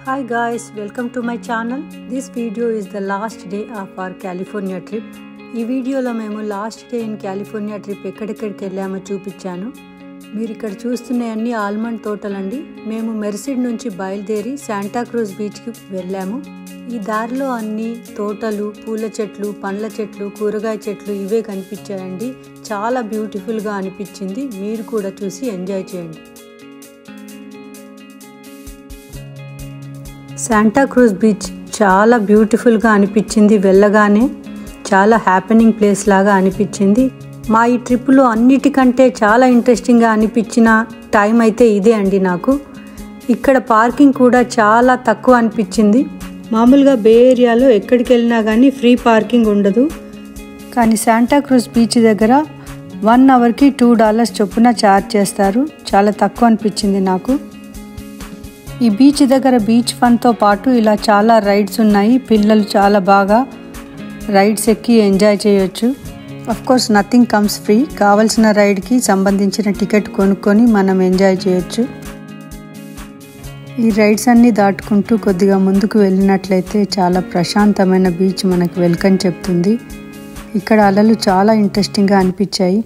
Hi guys, welcome to my channel. This video is the last day of our California trip. ఈ వీడియోలో మేము last day in California trip ఎక్కడెక్కడికి వెళ్ళామో చూపించాను. మీరు ఇక్కడ చూస్తున్న అన్ని ఆల్మండ్ తోటలండి. మేము మెర్సిడ్ నుంచి బయలుదేరి శాంటాక్రూజ్ బీచ్కి వెళ్ళాము. ఈ దారిలో అన్ని తోటలు, పూల చెట్లు, పండ్ల చెట్లు, కూరగాయ చెట్లు ఇవే కనిపించాయండి. చాలా బ్యూటిఫుల్గా అనిపించింది. మీరు కూడా చూసి ఎంజాయ్ చేయండి. శాంటాక్రూజ్ బీచ్ చాలా బ్యూటిఫుల్గా అనిపించింది. వెళ్ళగానే చాలా హ్యాపెనింగ్ ప్లేస్ లాగా అనిపించింది. మా ఈ ట్రిప్లో అన్నిటికంటే చాలా ఇంట్రెస్టింగ్గా అనిపించిన టైం అయితే ఇదే అండి నాకు. ఇక్కడ పార్కింగ్ కూడా చాలా తక్కువ అనిపించింది. మామూలుగా బే ఏరియాలో ఎక్కడికి వెళ్ళినా కానీ ఫ్రీ పార్కింగ్ ఉండదు. కానీ శాంటాక్రూజ్ బీచ్ దగ్గర 1 అవర్కి $2 చొప్పున ఛార్జ్ చేస్తారు. చాలా తక్కువ అనిపించింది నాకు. ఈ బీచ్ దగ్గర బీచ్ ఫన్తో పాటు ఇలా చాలా రైడ్స్ ఉన్నాయి. పిల్లలు చాలా బాగా రైడ్స్ ఎక్కి ఎంజాయ్ చేయొచ్చు. Course nothing comes free. కావలసిన రైడ్కి సంబంధించిన టికెట్ కొనుక్కొని మనం ఎంజాయ్ చేయొచ్చు. ఈ రైడ్స్ అన్నీ దాటుకుంటూ కొద్దిగా ముందుకు వెళ్ళినట్లయితే చాలా ప్రశాంతమైన బీచ్ మనకు వెల్కమ్ చెప్తుంది. ఇక్కడ అలలు చాలా ఇంట్రెస్టింగ్గా అనిపించాయి.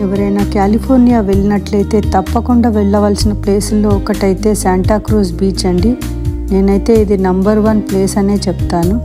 ఎవరైనా కాలిఫోర్నియా వెళ్ళినట్లయితే తప్పకుండా వెళ్ళవలసిన ప్లేసుల్లో ఒకటైతే శాంటాక్రూజ్ బీచ్ అండి. నేనైతే ఇది నంబర్ 1 ప్లేస్ అనే చెప్తాను.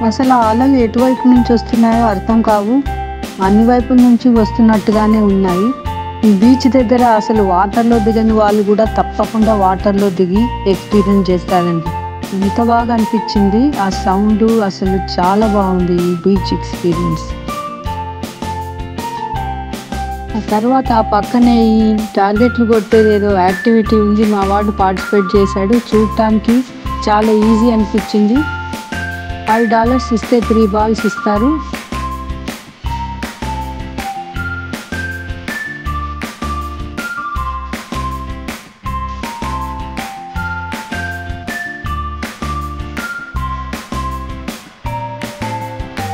అసలు ఆ అలలు ఎటువైపు నుంచి వస్తున్నాయో అర్థం కావు. అన్ని వైపుల నుంచి వస్తున్నట్టుగానే ఉన్నాయి. ఈ బీచ్ దగ్గర అసలు వాటర్లో దిగని వాళ్ళు కూడా తప్పకుండా వాటర్లో దిగి ఎక్స్పీరియన్స్ చేస్తారండి. ఎంత బాగా అనిపించింది ఆ సౌండ్. అసలు చాలా బాగుంది ఈ బీచ్ ఎక్స్పీరియన్స్. ఆ తర్వాత ఆ పక్కనే ఈ టార్గెట్లు కొట్టేది ఏదో యాక్టివిటీ ఉంది. మా వాడు పార్టిసిపేట్ చేశాడు. చూడటానికి చాలా ఈజీ అనిపించింది. $5 ఇస్తే 3 బాల్స్ ఇస్తారు.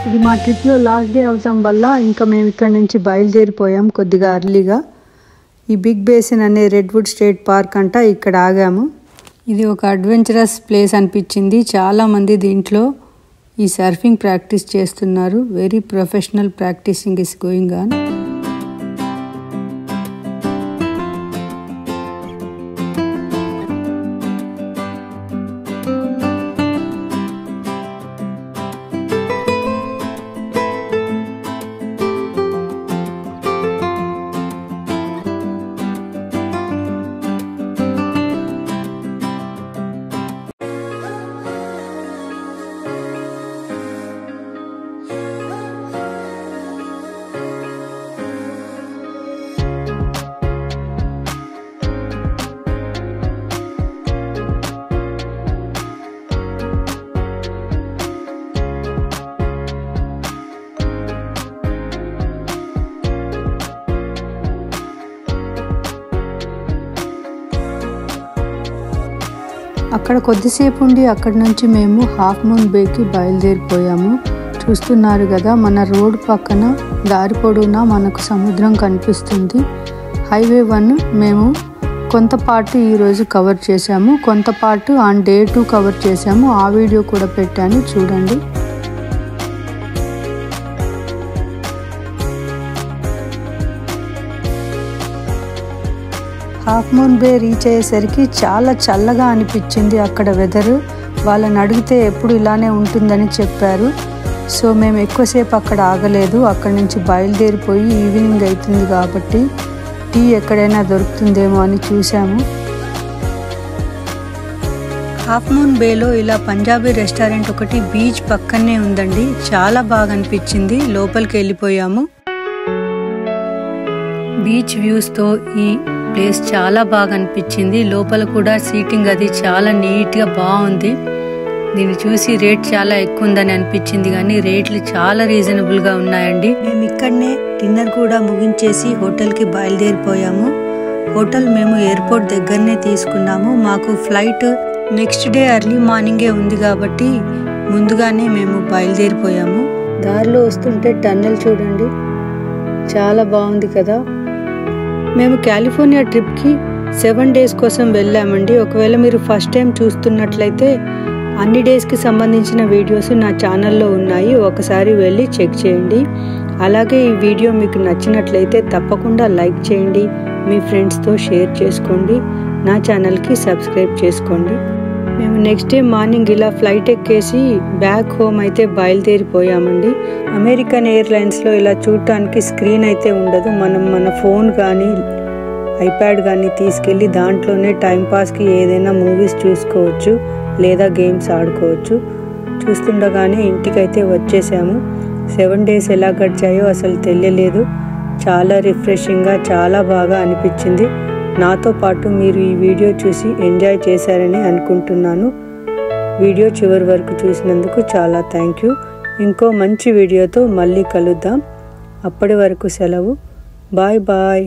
ఇది మా ట్రిప్లో లాస్ట్ డే అవడం వల్ల ఇంకా మేము ఇక్కడ నుంచి బయలుదేరిపోయాం కొద్దిగా అర్లీగా. ఈ బిగ్ బేసిన్ అనే రెడ్వుడ్ స్టేట్ పార్క్ అంట. ఇక్కడ ఆగాము. ఇది ఒక అడ్వెంచరస్ ప్లేస్ అనిపించింది. చాలామంది దీంట్లో ఈ సర్ఫింగ్ ప్రాక్టీస్ చేస్తున్నారు. Very professional practicing is going on. అక్కడ కొద్దిసేపు ఉండి అక్కడి నుంచి మేము హాఫ్ మూన్ బేకి బయలుదేరిపోయాము. చూస్తున్నారు కదా, మన రోడ్ పక్కన దారి పొడవునా మనకు సముద్రం కనిపిస్తుంది. హైవే 1 మేము కొంత పార్ట్ ఈరోజు కవర్ చేసాము, కొంత పార్ట్ ఆన్ డే 2 కవర్ చేసాము. ఆ వీడియో కూడా పెట్టాను, చూడండి. హాఫ్ మూన్ బే రీచ్ అయ్యేసరికి చాలా చల్లగా అనిపించింది. అక్కడ వెదరు వాళ్ళని అడిగితే ఎప్పుడు ఇలానే ఉంటుందని చెప్పారు. సో మేము ఎక్కువసేపు అక్కడ ఆగలేదు. అక్కడి నుంచి బయలుదేరిపోయి ఈవినింగ్ అవుతుంది కాబట్టి టీ ఎక్కడైనా దొరుకుతుందేమో అని చూసాము. హాఫ్ మూన్ బేలో ఇలా పంజాబీ రెస్టారెంట్ ఒకటి బీచ్ పక్కనే ఉందండి. చాలా బాగా అనిపించింది. లోపలికి వెళ్ళిపోయాము. బీచ్ వ్యూస్తో ఈ ప్లేస్ చాలా బాగా అనిపించింది. లోపల కూడా సీటింగ్ అది చాలా నీట్గా బాగుంది. దీన్ని చూసి రేట్ చాలా ఎక్కువ ఉందని అనిపించింది, కానీ రేట్లు చాలా రీజనబుల్గా ఉన్నాయండి. మేము ఇక్కడనే డిన్నర్ కూడా ముగించేసి హోటల్కి బయలుదేరిపోయాము. హోటల్ మేము ఎయిర్పోర్ట్ దగ్గరనే తీసుకున్నాము. మాకు ఫ్లైట్ నెక్స్ట్ డే ఎర్లీ మార్నింగే ఉంది కాబట్టి ముందుగానే మేము బయలుదేరిపోయాము. దారిలో వస్తుంటే టన్నెల్ చూడండి, చాలా బాగుంది కదా. మేము కాలిఫోర్నియా ట్రిప్కి 7 days కోసం వెళ్ళామండి. ఒకవేళ మీరు ఫస్ట్ టైం చూస్తున్నట్లయితే అన్ని డేస్కి సంబంధించిన వీడియోస్ నా ఛానల్లో ఉన్నాయి, ఒకసారి వెళ్ళి చెక్ చేయండి. అలాగే ఈ వీడియో మీకు నచ్చినట్లయితే తప్పకుండా లైక్ చేయండి, మీ ఫ్రెండ్స్తో షేర్ చేసుకోండి, నా ఛానల్కి సబ్స్క్రైబ్ చేసుకోండి. మేము నెక్స్ట్ డే మార్నింగ్ ఇలా ఫ్లైట్ ఎక్కేసి బ్యాక్ హోమ్ అయితే బయలుదేరిపోయామండి. అమెరికన్ ఎయిర్లైన్స్లో ఇలా చూడటానికి స్క్రీన్ అయితే ఉండదు. మనం మన ఫోన్ కానీ ఐప్యాడ్ కానీ తీసుకెళ్ళి దాంట్లోనే టైంపాస్కి ఏదైనా మూవీస్ చూసుకోవచ్చు లేదా గేమ్స్ ఆడుకోవచ్చు. చూస్తుండగానే ఇంటికైతే వచ్చేసాము. 7 days ఎలా గడిచాయో అసలు తెలియలేదు. చాలా రిఫ్రెషింగ్గా చాలా బాగా అనిపించింది. నాతో పాటు మీరు ఈ వీడియో చూసి ఎంజాయ్ చేశారని అనుకుంటున్నాను. వీడియో చివరి వరకు చూసినందుకు చాలా థ్యాంక్ యూ. ఇంకో మంచి వీడియోతో మళ్ళీ కలుద్దాం. అప్పటి వరకు సెలవు. Bye bye.